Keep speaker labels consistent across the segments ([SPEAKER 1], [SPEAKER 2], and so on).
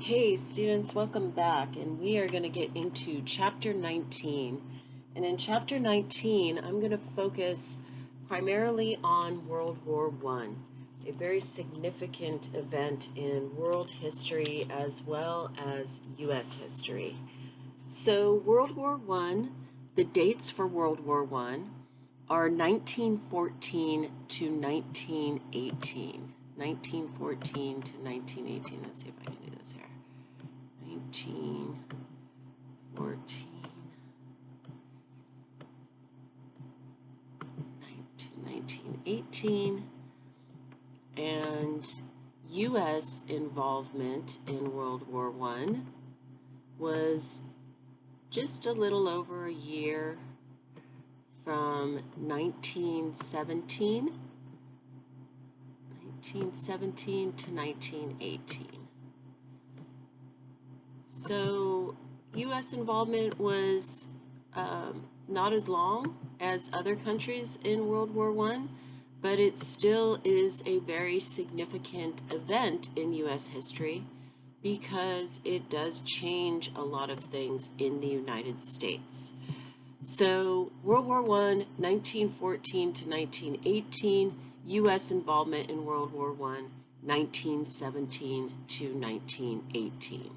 [SPEAKER 1] Hey students, welcome back, and we are going to get into chapter 19. And in chapter 19, I'm going to focus primarily on World War I, a very significant event in world history as well as U.S. history. So World War I, the dates for World War I are 1914 to 1918. 1914 to 1918. Let's see if I can do this here. 1914, 1918, and U.S. involvement in World War I was just a little over a year, from 1917 to 1918. So U.S. involvement was not as long as other countries in World War I, but it still is a very significant event in U.S. history because it does change a lot of things in the United States. So World War I, 1914 to 1918, U.S. involvement in World War I, 1917 to 1918.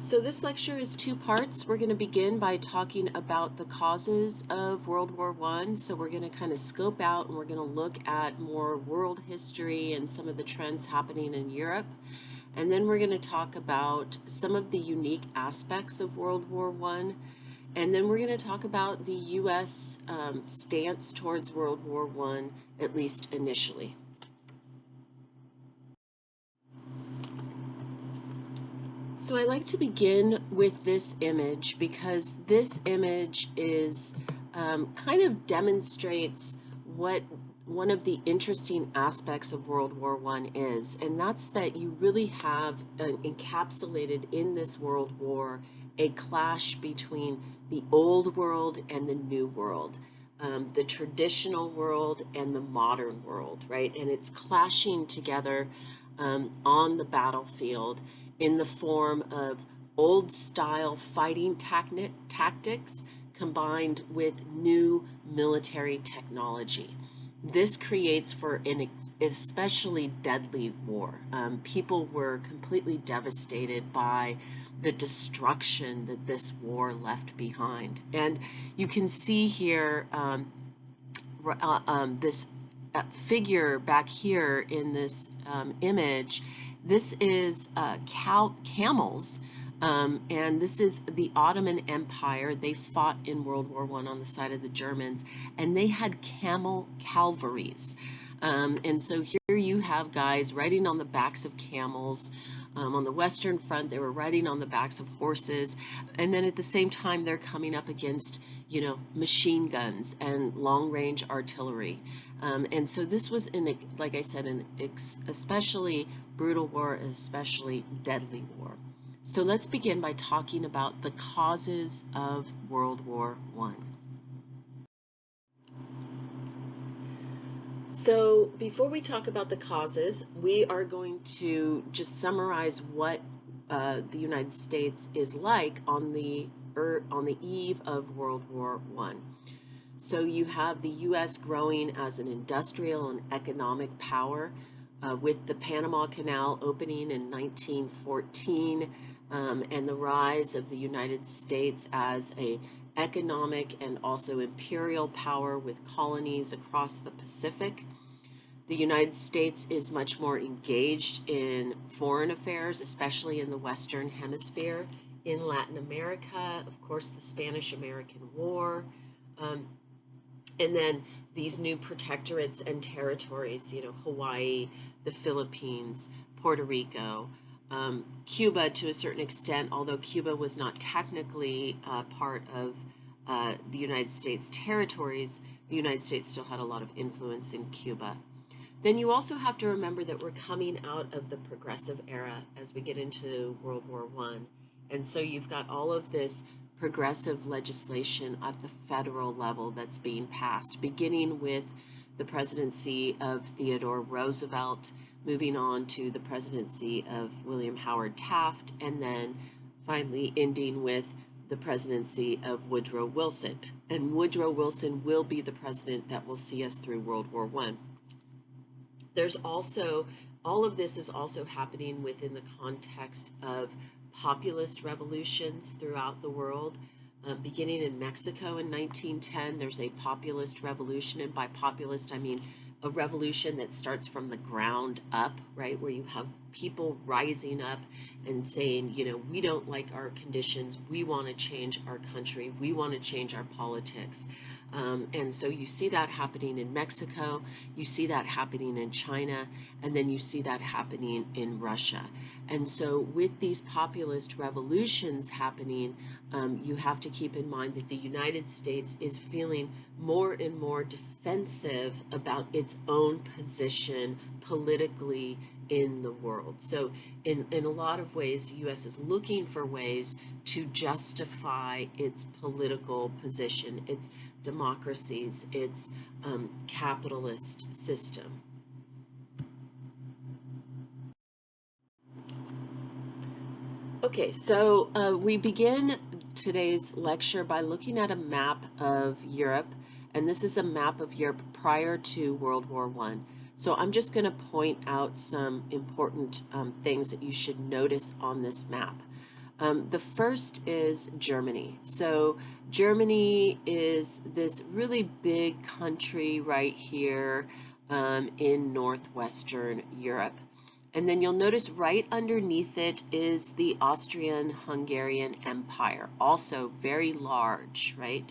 [SPEAKER 1] So this lecture is two parts. We're going to begin by talking about the causes of World War I. So we're going to kind of scope out and we're going to look at more world history and some of the trends happening in Europe. And then we're going to talk about some of the unique aspects of World War I. And then we're going to talk about the U.S. Stance towards World War I, at least initially. So I like to begin with this image because this image is kind of demonstrates what one of the interesting aspects of World War I is, and that's that you really have encapsulated in this world war a clash between the old world and the new world, the traditional world and the modern world, right? And it's clashing together on the battlefield in the form of old style fighting tactics combined with new military technology. This creates for an especially deadly war. People were completely devastated by the destruction that this war left behind. And you can see here this figure back here in this image. This is camels, and this is the Ottoman Empire. They fought in World War I on the side of the Germans, and they had camel cavalries. And so here you have guys riding on the backs of camels. On the Western Front, they were riding on the backs of horses, and then at the same time, they're coming up against, machine guns and long-range artillery. And so this was, like I said, an especially brutal war, especially deadly war. So let's begin by talking about the causes of World War I. So before we talk about the causes, we are going to just summarize what the United States is like on the eve of World War I. So you have the U.S. growing as an industrial and economic power with the Panama Canal opening in 1914 and the rise of the United States as an economic and also imperial power with colonies across the Pacific. The United States is much more engaged in foreign affairs, especially in the Western Hemisphere, in Latin America, of course, the Spanish-American War, and then these new protectorates and territories, Hawaii, the Philippines, Puerto Rico, Cuba to a certain extent, although Cuba was not technically part of the United States territories, the United States still had a lot of influence in Cuba. Then you also have to remember that we're coming out of the progressive era as we get into World War I. And so you've got all of this progressive legislation at the federal level that's being passed, beginning with the presidency of Theodore Roosevelt, moving on to the presidency of William Howard Taft, and then finally ending with the presidency of Woodrow Wilson. And Woodrow Wilson will be the president that will see us through World War I. There's also, all of this is also happening within the context of populist revolutions throughout the world. Beginning in Mexico in 1910, there's a populist revolution, and by populist, I mean a revolution that starts from the ground up, right, where you have people rising up and saying, you know, we don't like our conditions, we want to change our country, we want to change our politics. And so you see that happening in Mexico, you see that happening in China, and then you see that happening in Russia. And so with these populist revolutions happening, you have to keep in mind that the United States is feeling more and more defensive about its own position politically in the world. So in a lot of ways, the U.S. is looking for ways to justify its political position, its democracies, its capitalist system. Okay, so we begin today's lecture by looking at a map of Europe, and this is a map of Europe prior to World War I. So I'm just going to point out some important things that you should notice on this map. The first is Germany. So Germany is this really big country right here in northwestern Europe. And then you'll notice right underneath it is the Austrian-Hungarian Empire, also very large, right?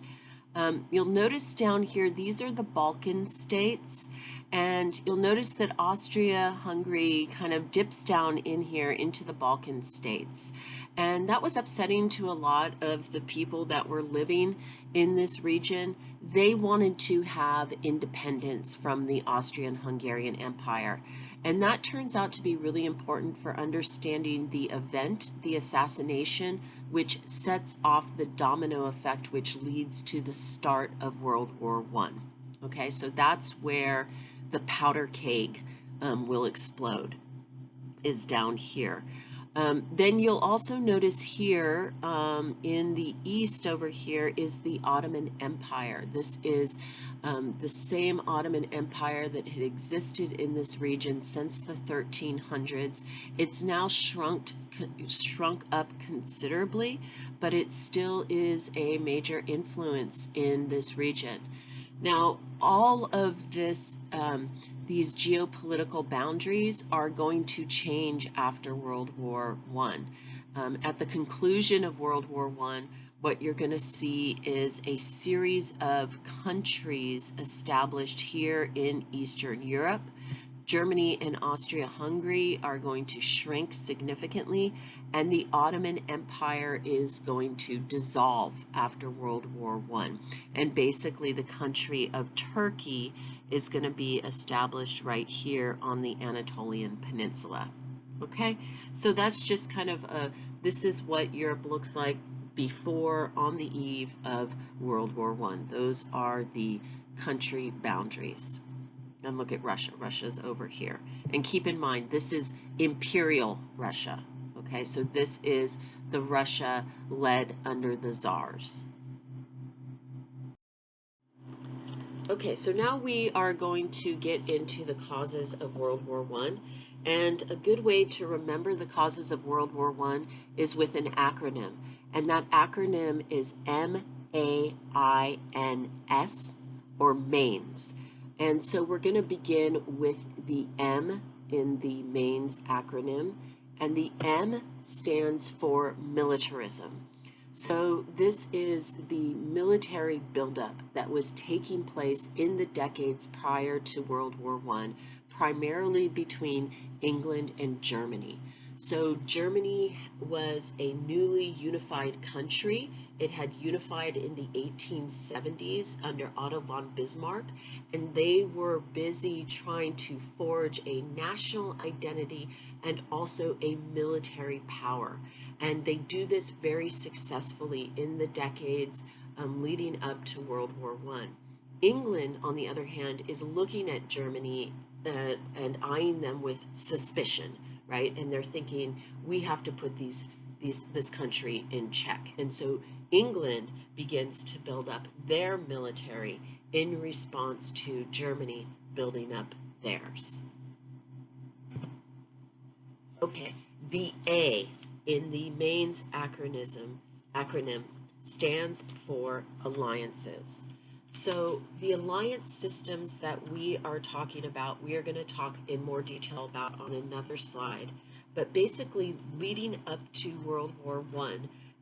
[SPEAKER 1] You'll notice down here, these are the Balkan states, and you'll notice that Austria-Hungary kind of dips down in here into the Balkan states. And that was upsetting to a lot of the people that were living in this region. They wanted to have independence from the Austrian-Hungarian Empire. And that turns out to be really important for understanding the event, the assassination, which sets off the domino effect, which leads to the start of World War I. Okay, so that's where the powder keg will explode, is down here. Then you'll also notice here in the east over here is the Ottoman Empire. This is the same Ottoman Empire that had existed in this region since the 1300s. It's now shrunk up considerably, but it still is a major influence in this region. Now, all of this, these geopolitical boundaries are going to change after World War I. At the conclusion of World War I, what you're going to see is a series of countries established here in Eastern Europe. Germany and Austria-Hungary are going to shrink significantly, and the Ottoman Empire is going to dissolve after World War I. And basically the country of Turkey is going to be established right here on the Anatolian Peninsula. Okay, so that's just kind of this is what Europe looks like before, on the eve of World War I. Those are the country boundaries. And look at Russia. Russia's over here. And keep in mind, this is Imperial Russia. Okay, so this is the Russia led under the Tsars. Okay, so now we are going to get into the causes of World War I. And a good way to remember the causes of World War I is with an acronym. And that acronym is MAINS, or MAINS. And so we're going to begin with the M in the MAINS acronym, and the M stands for militarism. So this is the military buildup that was taking place in the decades prior to World War I, primarily between England and Germany. So Germany was a newly unified country. It had unified in the 1870s under Otto von Bismarck, and they were busy trying to forge a national identity and also a military power. And they do this very successfully in the decades leading up to World War I. England, on the other hand, is looking at Germany and eyeing them with suspicion, right? And they're thinking, we have to put this country in check. And so England begins to build up their military in response to Germany building up theirs. Okay, the A in the MAINS acronym stands for alliances. So the alliance systems that we are talking about, we are going to talk in more detail about on another slide. But basically, leading up to World War I,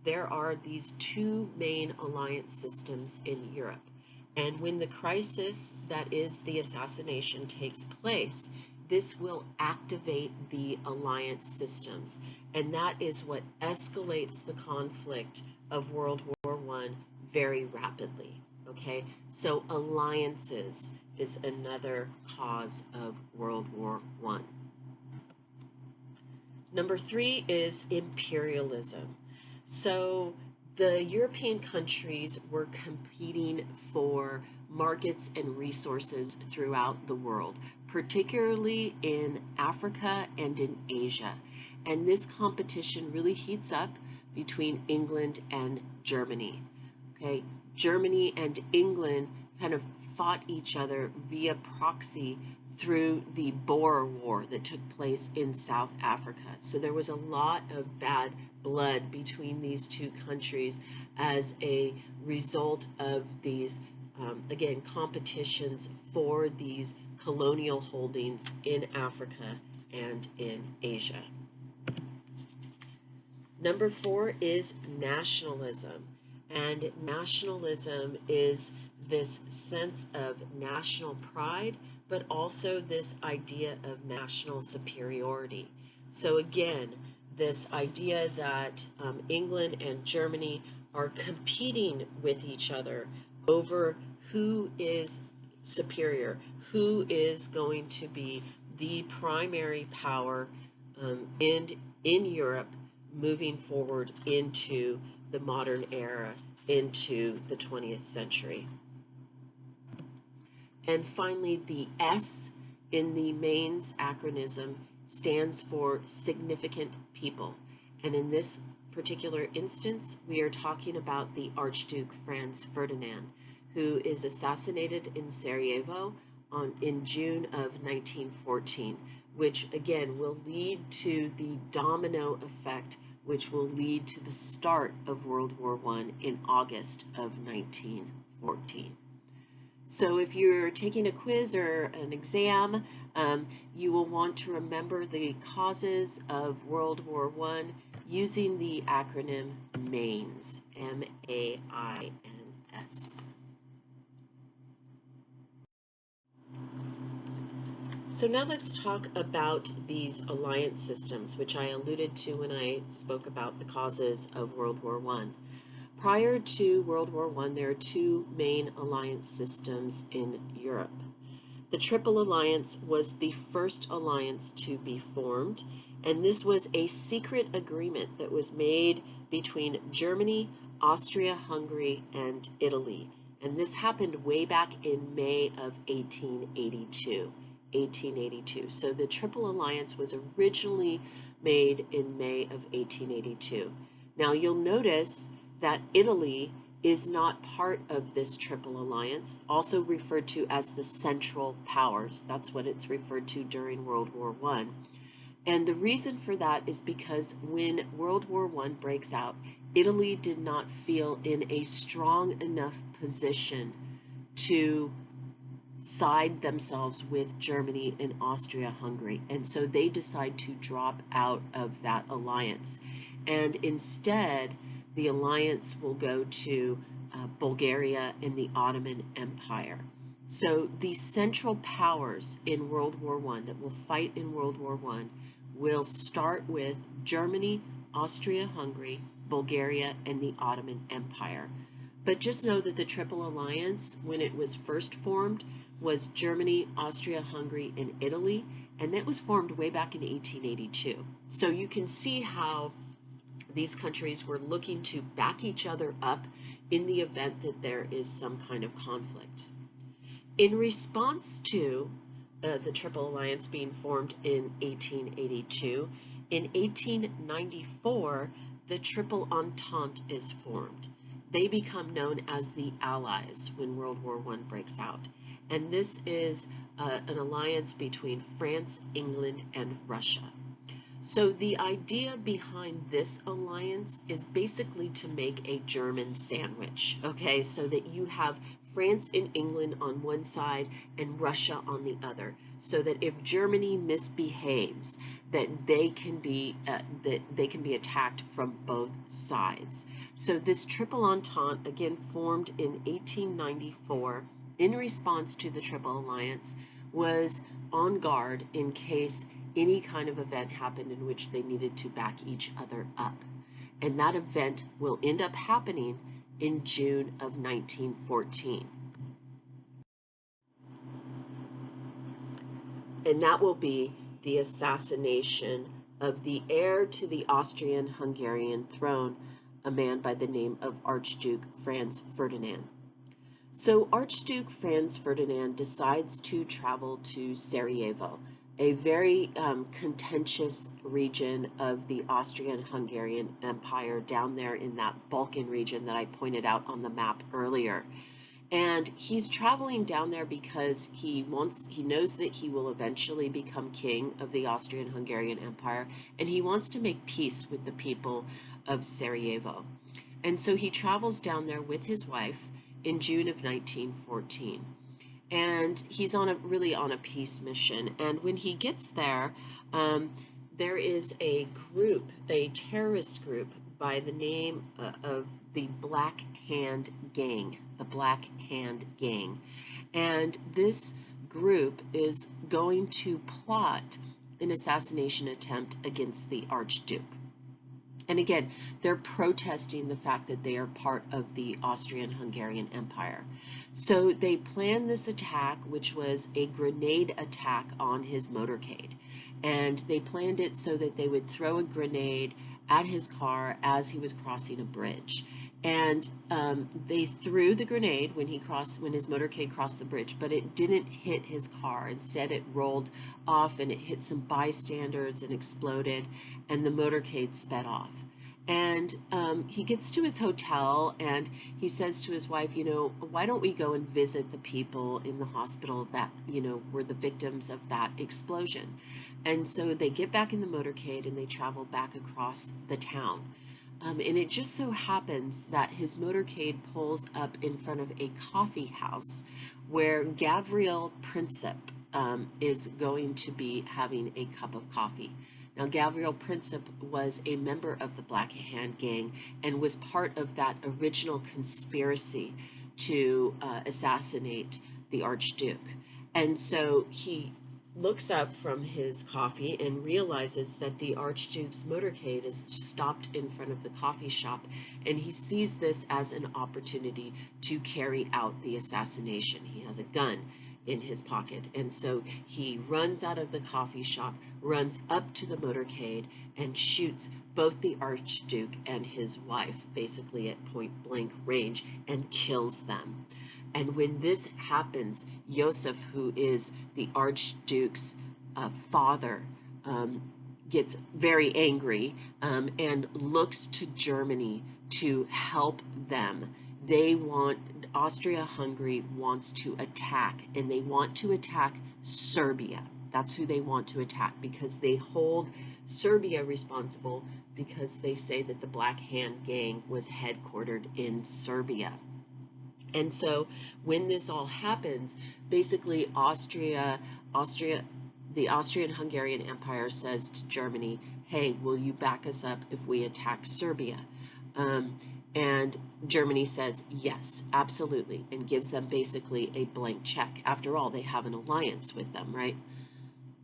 [SPEAKER 1] there are these two main alliance systems in Europe. And when the crisis that is the assassination takes place, this will activate the alliance systems. And that is what escalates the conflict of World War I very rapidly. Okay, so alliances is another cause of World War I. Number 3 is imperialism. So the European countries were competing for markets and resources throughout the world, particularly in Africa and in Asia. And this competition really heats up between England and Germany. Okay, Germany and England kind of fought each other via proxy through the Boer War that took place in South Africa. So there was a lot of bad blood between these two countries as a result of these, again, competitions for these colonial holdings in Africa and in Asia. Number 4 is nationalism. And nationalism is this sense of national pride, but also this idea of national superiority. So again, this idea that England and Germany are competing with each other over who is superior, who is going to be the primary power in Europe moving forward into the modern era, into the 20th century. And finally, the S in the MAINS acronym stands for significant people. And in this particular instance, we are talking about the Archduke Franz Ferdinand, who is assassinated in Sarajevo in June of 1914, which again will lead to the domino effect, which will lead to the start of World War I in August of 1914. So if you're taking a quiz or an exam, you will want to remember the causes of World War I using the acronym MAINS, M-A-I-N-S. So now let's talk about these alliance systems, which I alluded to when I spoke about the causes of World War I. Prior to World War I, there are two main alliance systems in Europe. The Triple Alliance was the first alliance to be formed, and this was a secret agreement that was made between Germany, Austria-Hungary, and Italy. And this happened way back in May of 1882. So the Triple Alliance was originally made in May of 1882. Now you'll notice that Italy is not part of this Triple Alliance, also referred to as the Central Powers. That's what it's referred to during World War I. And the reason for that is because when World War I breaks out, Italy did not feel in a strong enough position to side themselves with Germany and Austria-Hungary. And so they decide to drop out of that alliance. And instead, the alliance will go to Bulgaria and the Ottoman Empire. So the Central Powers in World War I that will fight in World War I will start with Germany, Austria-Hungary, Bulgaria, and the Ottoman Empire. But just know that the Triple Alliance, when it was first formed, was Germany, Austria-Hungary, and Italy, and that was formed way back in 1882. So you can see how these countries were looking to back each other up in the event that there is some kind of conflict. In response to the Triple Alliance being formed in 1882. In 1894, the Triple Entente is formed. They become known as the Allies when World War I breaks out. And this is an alliance between France, England, and Russia. So the idea behind this alliance is basically to make a German sandwich, okay? So that you have France and England on one side and Russia on the other, so that if Germany misbehaves, that they can be attacked from both sides. So this Triple Entente, again formed in 1894 in response to the Triple Alliance, was on guard in case any kind of event happened in which they needed to back each other up. And that event will end up happening in June of 1914. And that will be the assassination of the heir to the Austrian-Hungarian throne, a man by the name of Archduke Franz Ferdinand. So Archduke Franz Ferdinand decides to travel to Sarajevo, a very contentious region of the Austrian-Hungarian Empire down there in that Balkan region that I pointed out on the map earlier. And he's traveling down there because he knows that he will eventually become king of the Austrian-Hungarian Empire, and he wants to make peace with the people of Sarajevo. And so he travels down there with his wife in June of 1914. And he's really on a peace mission. And when he gets there, there is a terrorist group by the name of the Black Hand Gang, And this group is going to plot an assassination attempt against the Archduke. And again, they're protesting the fact that they are part of the Austrian-Hungarian Empire. So they planned this attack, which was a grenade attack on his motorcade. And they planned it so that they would throw a grenade at his car as he was crossing a bridge. And they threw the grenade when his motorcade crossed the bridge, but it didn't hit his car. Instead, it rolled off and it hit some bystanders and exploded, and the motorcade sped off. And he gets to his hotel and he says to his wife, why don't we go and visit the people in the hospital that, were the victims of that explosion? And so they get back in the motorcade and they travel back across the town. And it just so happens that his motorcade pulls up in front of a coffee house where Gavril Princip is going to be having a cup of coffee. Now, Gavril Princip was a member of the Black Hand Gang and was part of that original conspiracy to assassinate the Archduke. And so he looks up from his coffee and realizes that the Archduke's motorcade is stopped in front of the coffee shop, and he sees this as an opportunity to carry out the assassination. He has a gun in his pocket, and so he runs out of the coffee shop, runs up to the motorcade, and shoots both the Archduke and his wife, basically at point blank range, and kills them. And when this happens, Joseph, who is the Archduke's father, gets very angry and looks to Germany to help them. Austria-Hungary wants to attack, and they want to attack Serbia. That's who they want to attack, because they hold Serbia responsible, because they say that the Black Hand Gang was headquartered in Serbia. And so when this all happens, basically the Austrian-Hungarian Empire says to Germany, hey, will you back us up if we attack Serbia? And Germany says, yes, absolutely, and gives them basically a blank check. After all, they have an alliance with them, right?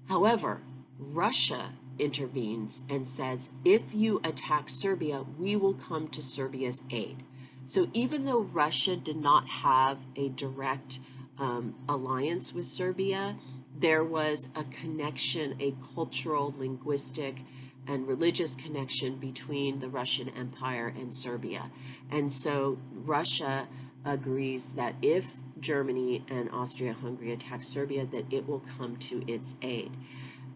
[SPEAKER 1] However, Russia intervenes and says, if you attack Serbia, we will come to Serbia's aid. So even though Russia did not have a direct alliance with Serbia, there was a connection, a cultural, linguistic, and religious connection between the Russian Empire and Serbia. And so Russia agrees that if Germany and Austria-Hungary attack Serbia, that it will come to its aid.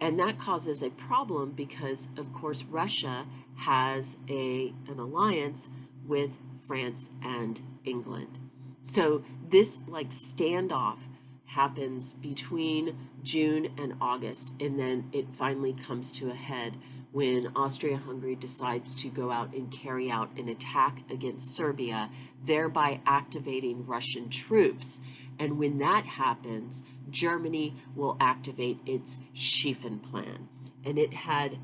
[SPEAKER 1] And that causes a problem because, of course, Russia has an alliance with France and England. So this like standoff happens between June and August, and then it finally comes to a head when Austria-Hungary decides to go out and carry out an attack against Serbia, thereby activating Russian troops. And when that happens, Germany will activate its Shifa Plan. And it had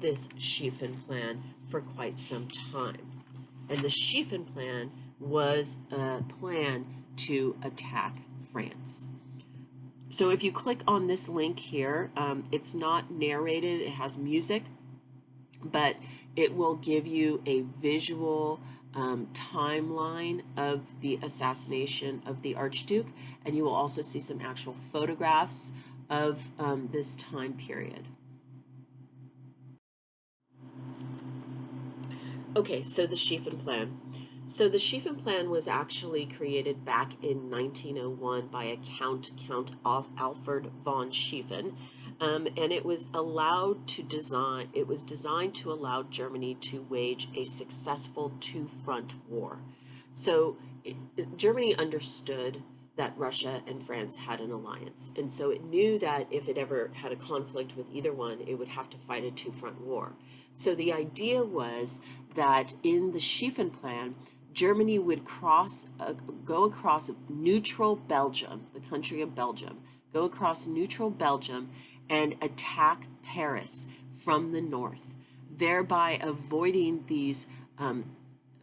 [SPEAKER 1] this Shifa Plan for quite some time. And the Shifa Plan was a plan to attack France. So if you click on this link here, it's not narrated, it has music, but it will give you a visual timeline of the assassination of the Archduke, and you will also see some actual photographs of this time period. Okay, so the Shifa Plan. So the Shifa Plan was actually created back in 1901 by a Count Alfred von Shifen, and it was designed to allow Germany to wage a successful two-front war. So Germany understood that Russia and France had an alliance, and so it knew that if it ever had a conflict with either one, it would have to fight a two-front war. So the idea was that in the Shifa Plan, Germany would go across neutral Belgium, the country of Belgium, go across neutral Belgium and attack Paris from the north, thereby avoiding these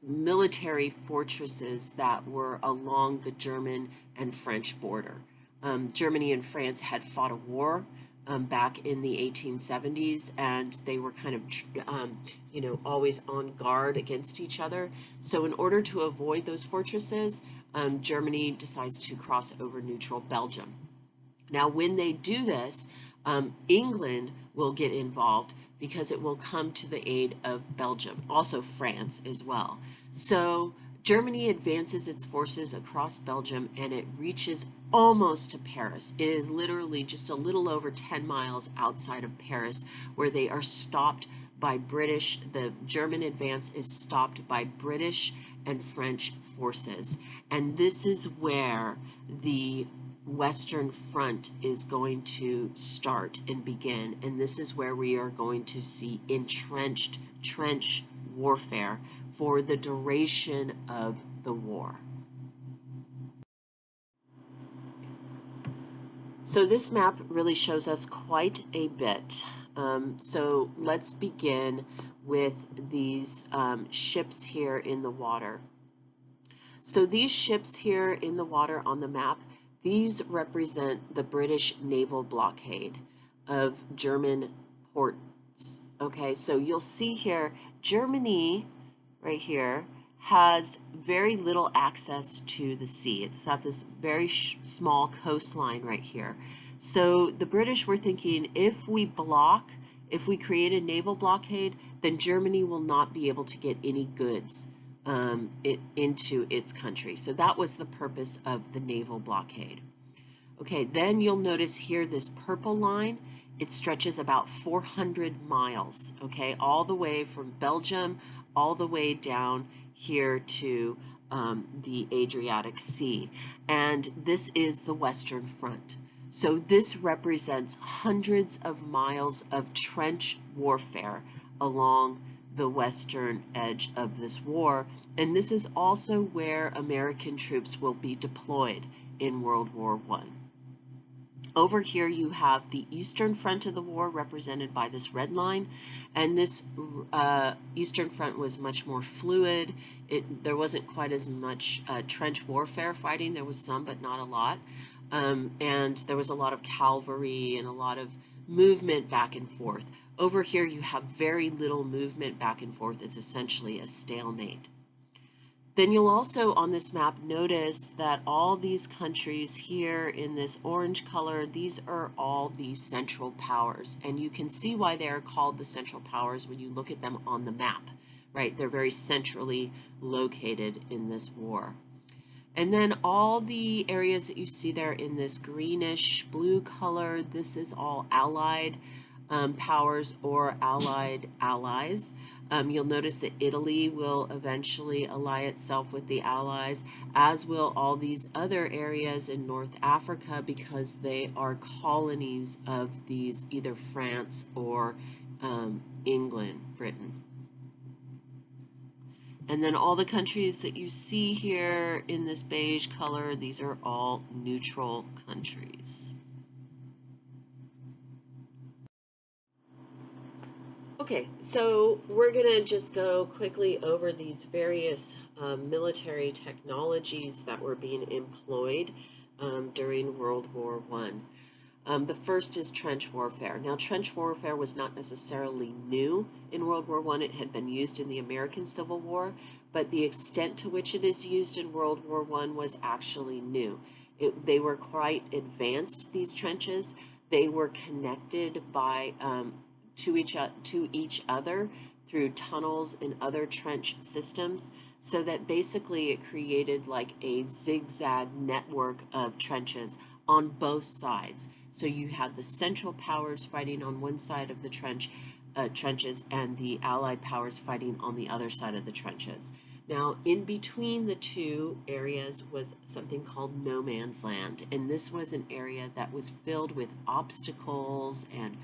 [SPEAKER 1] military fortresses that were along the German and French border. Germany and France had fought a war back in the 1870s, and they were kind of, always on guard against each other. So in order to avoid those fortresses, Germany decides to cross over neutral Belgium. Now, when they do this, England will get involved because it will come to the aid of Belgium, also France as well. So Germany advances its forces across Belgium, and it reaches almost to Paris. It is literally just a little over 10 miles outside of Paris, where they are stopped by British. The German advance is stopped by British and French forces. And this is where the Western Front is going to start and begin. And this is where we are going to see entrenched trench warfare for the duration of the war. So this map really shows us quite a bit. So let's begin with these ships here in the water. So these ships here in the water on the map, these represent the British naval blockade of German ports. Okay, so you'll see here, Germany, right here, has very little access to the sea. It's got this very small coastline right here. So the British were thinking, if we create a naval blockade, then Germany will not be able to get any goods into its country. So that was the purpose of the naval blockade. Okay, then you'll notice here this purple line, it stretches about 400 miles, okay, all the way from Belgium all the way down here to the Adriatic Sea. And this is the Western Front. So this represents hundreds of miles of trench warfare along the western edge of this war. And this is also where American troops will be deployed in World War I. Over here you have the eastern front of the war represented by this red line, and this eastern front was much more fluid. There wasn't quite as much trench warfare fighting. There was some, but not a lot. And there was a lot of cavalry and a lot of movement back and forth. Over here you have very little movement back and forth. It's essentially a stalemate. Then you'll also on this map notice that all these countries here in this orange color, these are all the Central Powers. And you can see why they are called the Central Powers when you look at them on the map, right? They're very centrally located in this war. And then all the areas that you see there in this greenish blue color, this is all Allied powers or Allied allies. You'll notice that Italy will eventually ally itself with the Allies, as will all these other areas in North Africa, because they are colonies of these either France or England, Britain. And then all the countries that you see here in this beige color, these are all neutral countries. Okay, so we're going to just go quickly over these various military technologies that were being employed during World War I. The first is trench warfare. Now, trench warfare was not necessarily new in World War I. It had been used in the American Civil War, but the extent to which it is used in World War I was actually new. They were quite advanced, these trenches. They were connected by to each other through tunnels and other trench systems, so that basically it created like a zigzag network of trenches on both sides. So you had the Central powers fighting on one side of the trenches, and the Allied powers fighting on the other side of the trenches. Now, in between the two areas was something called no man's land, and this was an area that was filled with obstacles and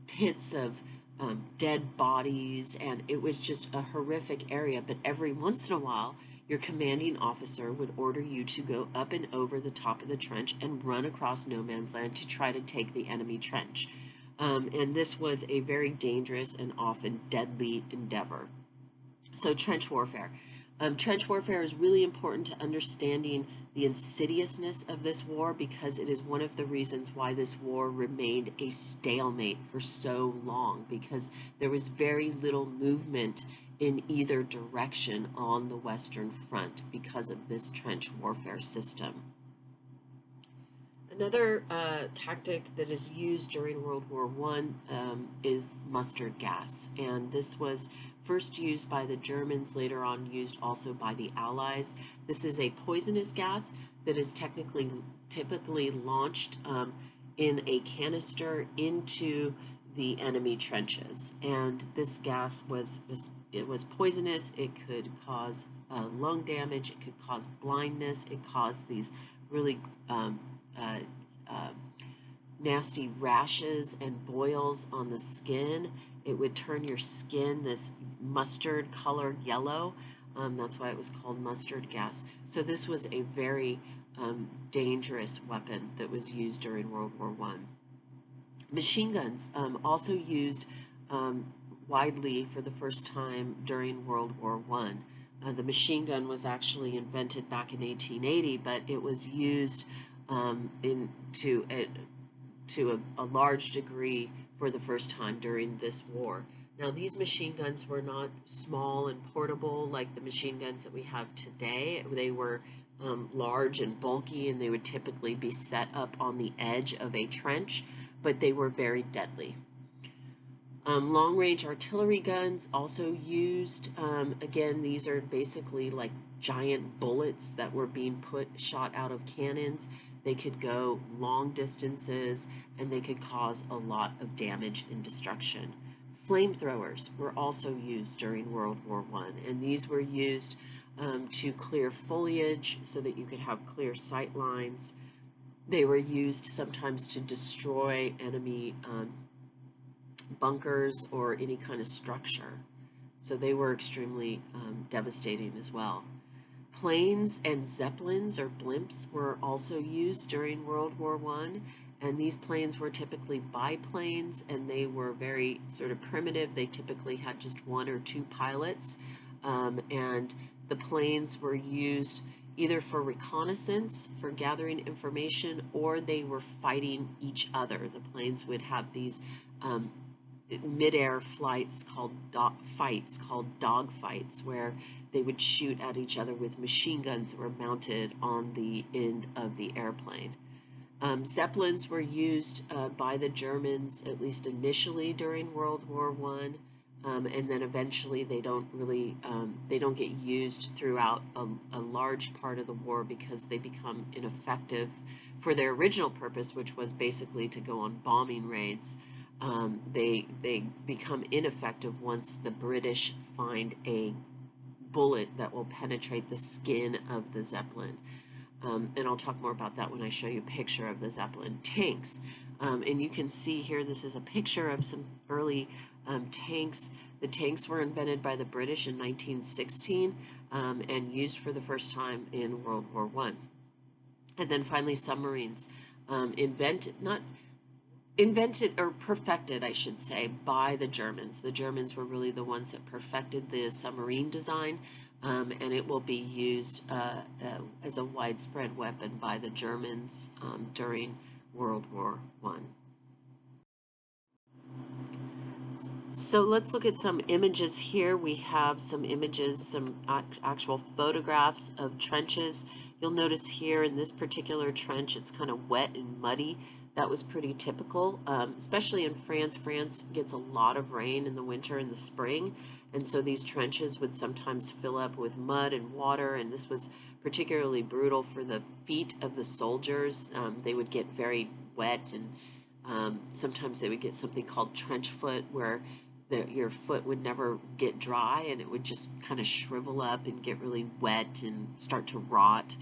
[SPEAKER 1] pits of dead bodies, and it was just a horrific area. But every once in a while, your commanding officer would order you to go up and over the top of the trench and run across no man's land to try to take the enemy trench. And this was a very dangerous and often deadly endeavor. So trench warfare. Trench warfare is really important to understanding the insidiousness of this war, because it is one of the reasons why this war remained a stalemate for so long, because there was very little movement in either direction on the Western Front because of this trench warfare system. Another tactic that is used during World War I is mustard gas, and this was first used by the Germans, later on used also by the Allies. This is a poisonous gas that is typically launched in a canister into the enemy trenches, and this gas was poisonous. It could cause lung damage, it could cause blindness, it caused these really nasty rashes and boils on the skin. It would turn your skin this mustard colored yellow. That's why it was called mustard gas. So this was a very dangerous weapon that was used during World War I. Machine guns also used widely for the first time during World War I. The machine gun was actually invented back in 1880, but it was used to a large degree for the first time during this war. Now, these machine guns were not small and portable like the machine guns that we have today. They were large and bulky, and they would typically be set up on the edge of a trench, but they were very deadly. Long-range artillery guns also used. Again, these are basically like giant bullets that were being shot out of cannons. They could go long distances, and they could cause a lot of damage and destruction. Flamethrowers were also used during World War I, and these were used to clear foliage so that you could have clear sight lines. They were used sometimes to destroy enemy bunkers or any kind of structure. So they were extremely devastating as well. Planes and Zeppelins or blimps were also used during World War I, and these planes were typically biplanes, and they were very sort of primitive. They typically had just one or two pilots, and the planes were used either for reconnaissance, for gathering information, or they were fighting each other. The planes would have these mid-air flights called dog fights, where they would shoot at each other with machine guns that were mounted on the end of the airplane. Zeppelins were used by the Germans, at least initially during World War I. and then eventually they don't get used throughout a large part of the war because they become ineffective for their original purpose, which was basically to go on bombing raids. They become ineffective once the British find a bullet that will penetrate the skin of the Zeppelin. And I'll talk more about that when I show you a picture of the Zeppelin. Tanks. And you can see here, this is a picture of some early tanks. The tanks were invented by the British in 1916 and used for the first time in World War I. And then finally, submarines. Not invented or perfected, I should say, by the Germans. The Germans were really the ones that perfected the submarine design, and it will be used as a widespread weapon by the Germans during World War I. So let's look at some images here. We have some images, some actual photographs of trenches. You'll notice here in this particular trench, it's kind of wet and muddy. That was pretty typical, especially in France. France gets a lot of rain in the winter and the spring, and so these trenches would sometimes fill up with mud and water, and this was particularly brutal for the feet of the soldiers. They would get very wet, and sometimes they would get something called trench foot, where your foot would never get dry and it would just kind of shrivel up and get really wet and start to rot.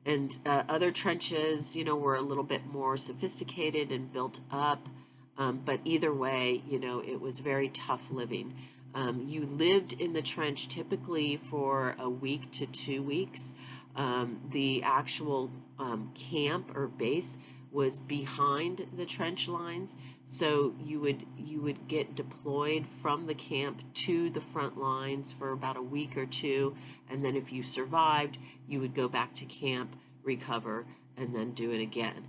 [SPEAKER 1] And other trenches, were a little bit more sophisticated and built up. But either way, it was very tough living. You lived in the trench typically for a week to 2 weeks. The actual camp or base was behind the trench lines, so you would get deployed from the camp to the front lines for about a week or two, and then if you survived, you would go back to camp, recover, and then do it again.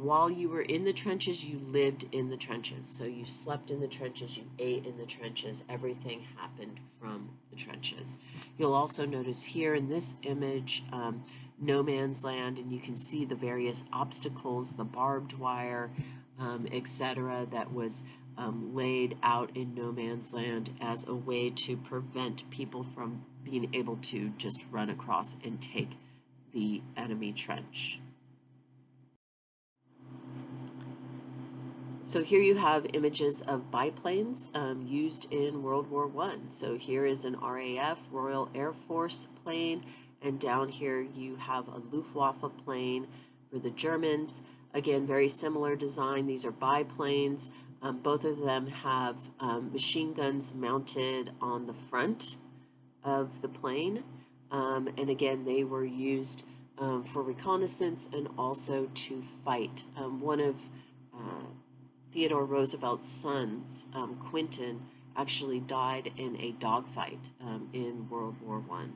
[SPEAKER 1] While you were in the trenches, you lived in the trenches. So you slept in the trenches, you ate in the trenches, everything happened from the trenches. You'll also notice here in this image, no man's land, and you can see the various obstacles, the barbed wire, etc., that was laid out in no man's land as a way to prevent people from being able to just run across and take the enemy trench. So here you have images of biplanes used in World War I. So here is an RAF, Royal Air Force plane, and down here you have a Luftwaffe plane for the Germans. Again, very similar design. These are biplanes. Both of them have machine guns mounted on the front of the plane. And again, they were used for reconnaissance and also to fight. One of Theodore Roosevelt's sons, Quinton, actually died in a dogfight in World War I.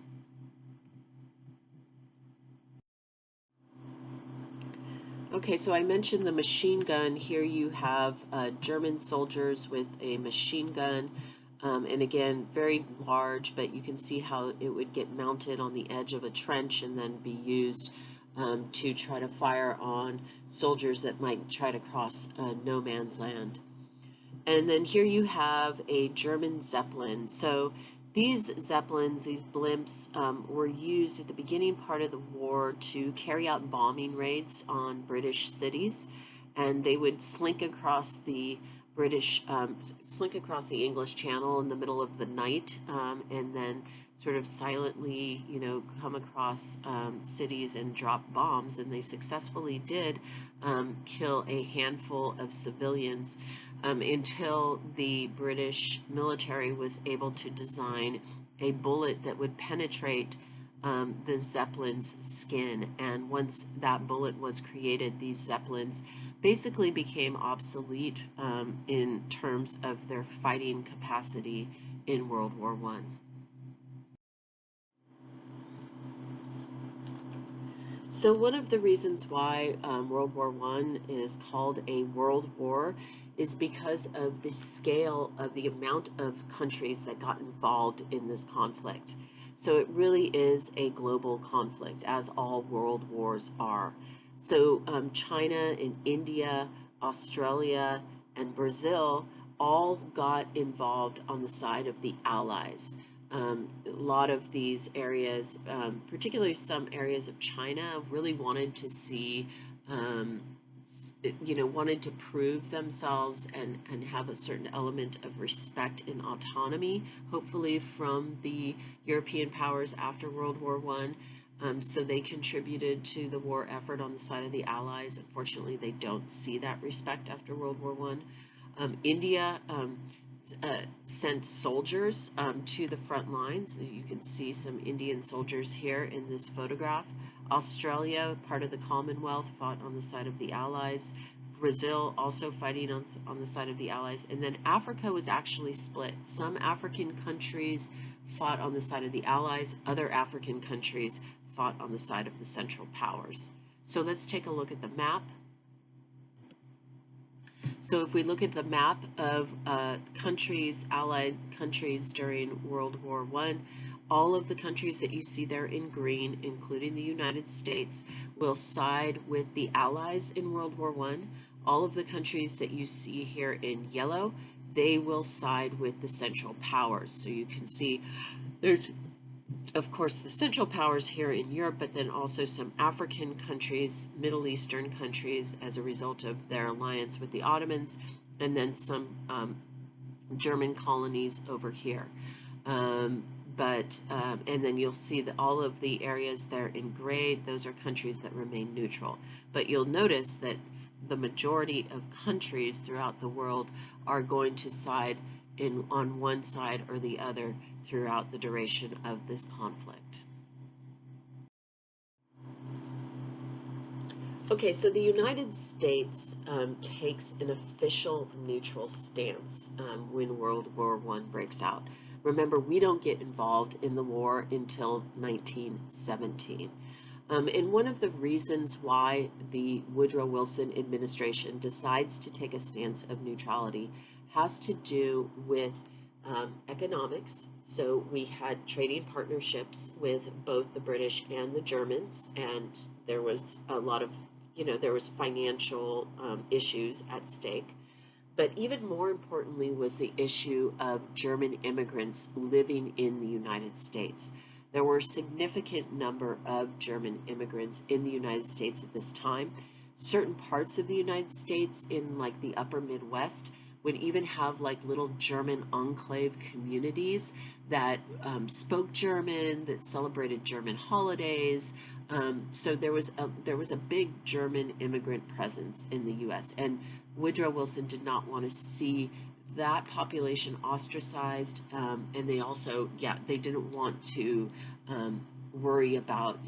[SPEAKER 1] Okay, so I mentioned the machine gun. Here you have German soldiers with a machine gun, and again, very large, but you can see how it would get mounted on the edge of a trench and then be used to try to fire on soldiers that might try to cross no man's land. And then here you have a German Zeppelin. So these Zeppelins, these blimps, were used at the beginning part of the war to carry out bombing raids on British cities, and they would slink across the English Channel in the middle of the night, and then sort of silently, come across cities and drop bombs, and they successfully did kill a handful of civilians until the British military was able to design a bullet that would penetrate the Zeppelin's skin. And once that bullet was created, these Zeppelins basically became obsolete in terms of their fighting capacity in World War I. So one of the reasons why World War I is called a world war is because of the scale of the amount of countries that got involved in this conflict. So it really is a global conflict, as all world wars are. So China and India, Australia, and Brazil all got involved on the side of the Allies. A lot of these areas, particularly some areas of China, really wanted to see, um, wanted to prove themselves and have a certain element of respect and autonomy, hopefully from the European powers after World War I. So they contributed to the war effort on the side of the Allies. Unfortunately, they don't see that respect after World War I. India sent soldiers to the front lines. You can see some Indian soldiers here in this photograph. Australia, part of the Commonwealth, fought on the side of the Allies. Brazil also fighting on the side of the Allies. And then Africa was actually split. Some African countries fought on the side of the Allies. Other African countries fought on the side of the Central Powers. So let's take a look at the map. So if we look at the map of countries, Allied countries during World War I, all of the countries that you see there in green, including the United States, will side with the Allies in World War I. All of the countries that you see here in yellow, they will side with the Central Powers. So you can see there's, of course, the Central Powers here in Europe, but then also some African countries, Middle Eastern countries, as a result of their alliance with the Ottomans, and then some German colonies over here. And then you'll see that all of the areas there in gray, those are countries that remain neutral. But you'll notice that the majority of countries throughout the world are going to side on one side or the other throughout the duration of this conflict. Okay, so the United States takes an official neutral stance when World War I breaks out. Remember, we don't get involved in the war until 1917. And one of the reasons why the Woodrow Wilson administration decides to take a stance of neutrality has to do with economics. So we had trading partnerships with both the British and the Germans, and there was a lot of, there was financial issues at stake. But even more importantly was the issue of German immigrants living in the United States. There were a significant number of German immigrants in the United States at this time. Certain parts of the United States in like the upper Midwest would even have like little German enclave communities that spoke German, that celebrated German holidays. So there was a big German immigrant presence in the U.S. and Woodrow Wilson did not want to see that population ostracized, and they also, they didn't want to worry about,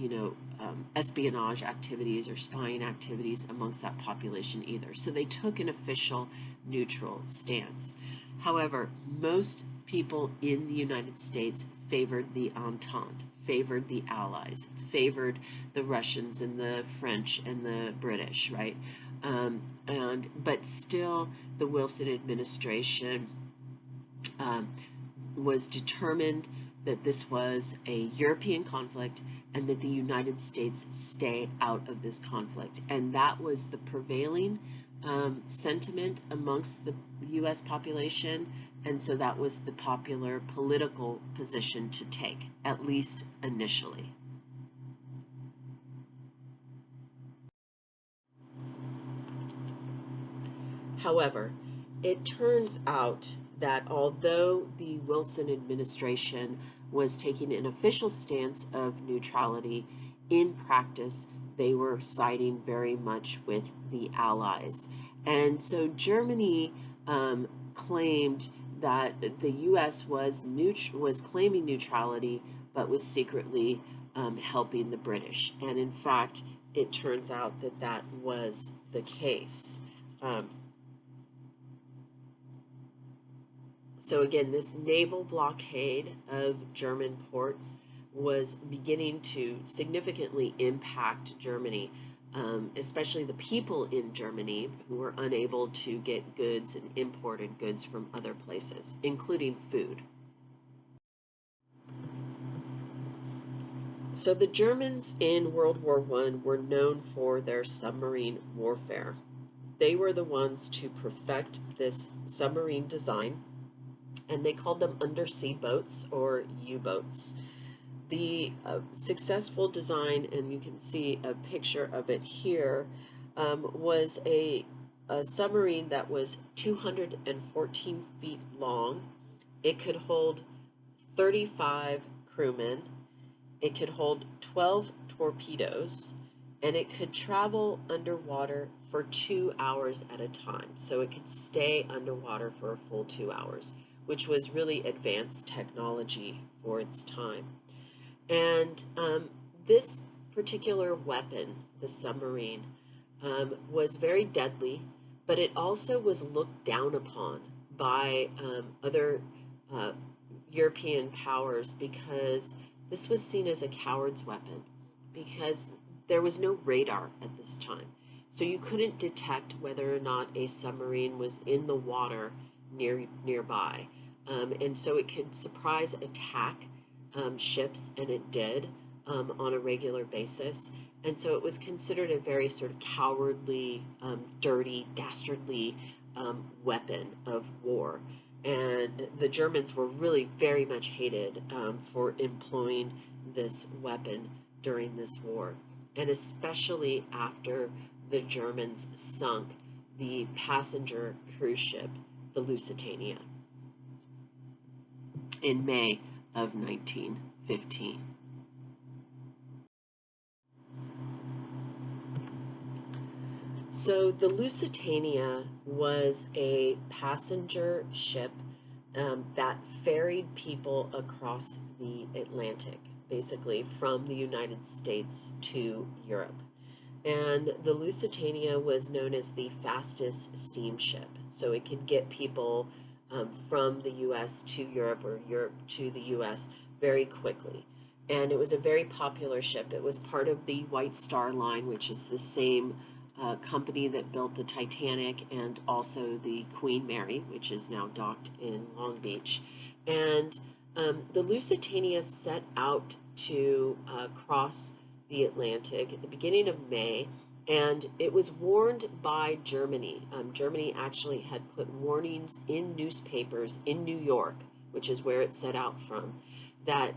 [SPEAKER 1] espionage activities or spying activities amongst that population either. So they took an official neutral stance. However, most people in the United States favored the Entente, favored the Allies, favored the Russians and the French and the British, right? But still, the Wilson administration was determined that this was a European conflict and that the United States stay out of this conflict. And that was the prevailing sentiment amongst the U.S. population. And so that was the popular political position to take, at least initially. However, it turns out that although the Wilson administration was taking an official stance of neutrality, in practice, they were siding very much with the Allies. And so Germany claimed that the U.S. was claiming neutrality, but was secretly helping the British. And in fact, it turns out that that was the case. So again, this naval blockade of German ports was beginning to significantly impact Germany, especially the people in Germany who were unable to get goods and imported goods from other places, including food. So the Germans in World War I were known for their submarine warfare. they were the ones to perfect this submarine design, and they called them undersea boats or U-boats. The successful design, and you can see a picture of it here, was a submarine that was 214 feet long. It could hold 35 crewmen. It could hold 12 torpedoes, and it could travel underwater for 2 hours at a time. So it could stay underwater for a full 2 hours, which was really advanced technology for its time. And this particular weapon, the submarine, was very deadly, but it also was looked down upon by other European powers because this was seen as a coward's weapon because there was no radar at this time. So you couldn't detect whether or not a submarine was in the water nearby. And so it could surprise attack ships, and it did on a regular basis. And so it was considered a very sort of cowardly, dirty, dastardly weapon of war. And the Germans were really very much hated for employing this weapon during this war. And especially after the Germans sunk the passenger cruise ship, the Lusitania, in May of 1915. So the Lusitania was a passenger ship that ferried people across the Atlantic, basically from the United States to Europe. And the Lusitania was known as the fastest steamship. So it could get people from the U.S. to Europe or Europe to the U.S. very quickly. And it was a very popular ship. It was part of the White Star Line, which is the same company that built the Titanic and also the Queen Mary, which is now docked in Long Beach. And the Lusitania set out to cross the Atlantic at the beginning of May, and it was warned by Germany. Germany actually had put warnings in newspapers in New York, which is where it set out from, that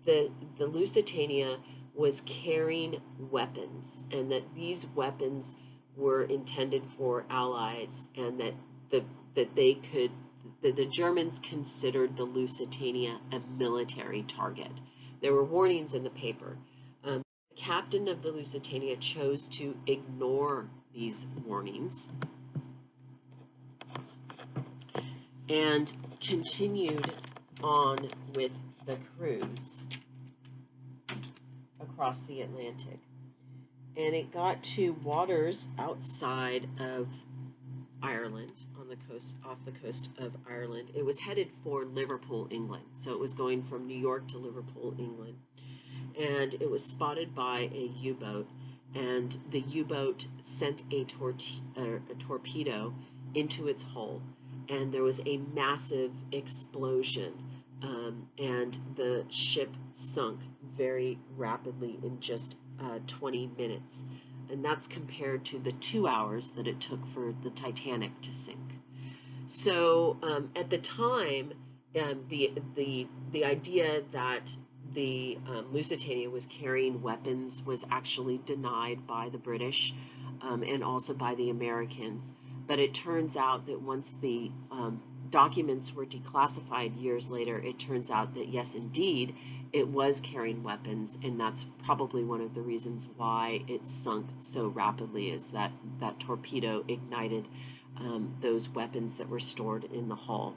[SPEAKER 1] the Lusitania was carrying weapons, and that these weapons were intended for allies, and that the Germans considered the Lusitania a military target. There were warnings in the paper. The captain of the Lusitania chose to ignore these warnings and continued on with the cruise across the Atlantic. And it got to waters outside of Ireland, on the coast, off the coast of Ireland. It was headed for Liverpool, England. So it was going from New York to Liverpool, England. And it was spotted by a U-boat, and the U-boat sent a torpedo into its hull, and there was a massive explosion, and the ship sunk very rapidly in just 20 minutes. And that's compared to the 2 hours that it took for the Titanic to sink. So at the time, the idea that the Lusitania was carrying weapons was actually denied by the British and also by the Americans. But it turns out that once the documents were declassified years later, it turns out that yes, indeed, it was carrying weapons, and that's probably one of the reasons why it sunk so rapidly, is that that torpedo ignited those weapons that were stored in the hull.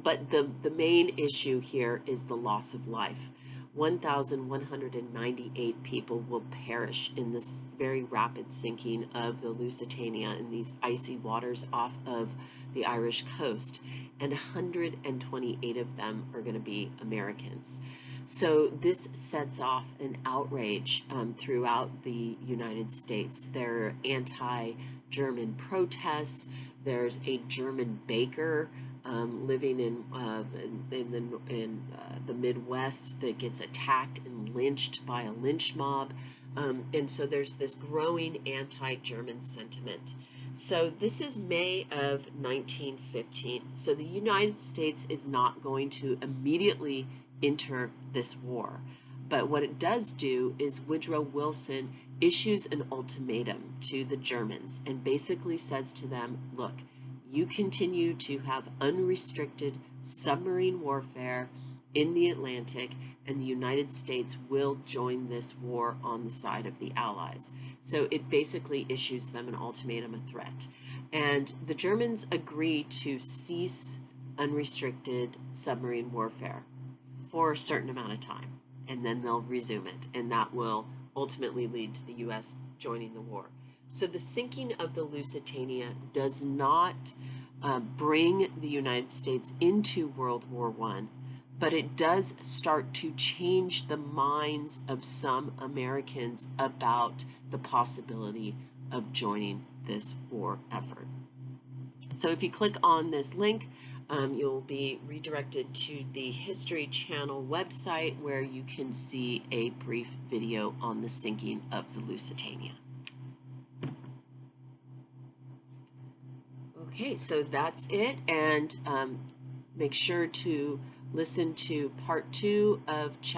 [SPEAKER 1] But the main issue here is the loss of life. 1,198 people will perish in this very rapid sinking of the Lusitania in these icy waters off of the Irish coast, and 128 of them are going to be Americans. So this sets off an outrage throughout the United States. There are anti-German protests. There's a German baker living in the Midwest that gets attacked and lynched by a lynch mob. And so there's this growing anti-German sentiment. So this is May of 1915. So the United States is not going to immediately enter this war. But what it does do is Woodrow Wilson issues an ultimatum to the Germans and basically says to them, look, you continue to have unrestricted submarine warfare in the Atlantic, and the United States will join this war on the side of the Allies. So it basically issues them an ultimatum, a threat. And the Germans agree to cease unrestricted submarine warfare for a certain amount of time, and then they'll resume it, and that will ultimately lead to the U.S. joining the war. So the sinking of the Lusitania does not bring the United States into World War I, but it does start to change the minds of some Americans about the possibility of joining this war effort. So if you click on this link, you'll be redirected to the History Channel website where you can see a brief video on the sinking of the Lusitania. Okay, so that's it, and make sure to listen to part 2 of chapter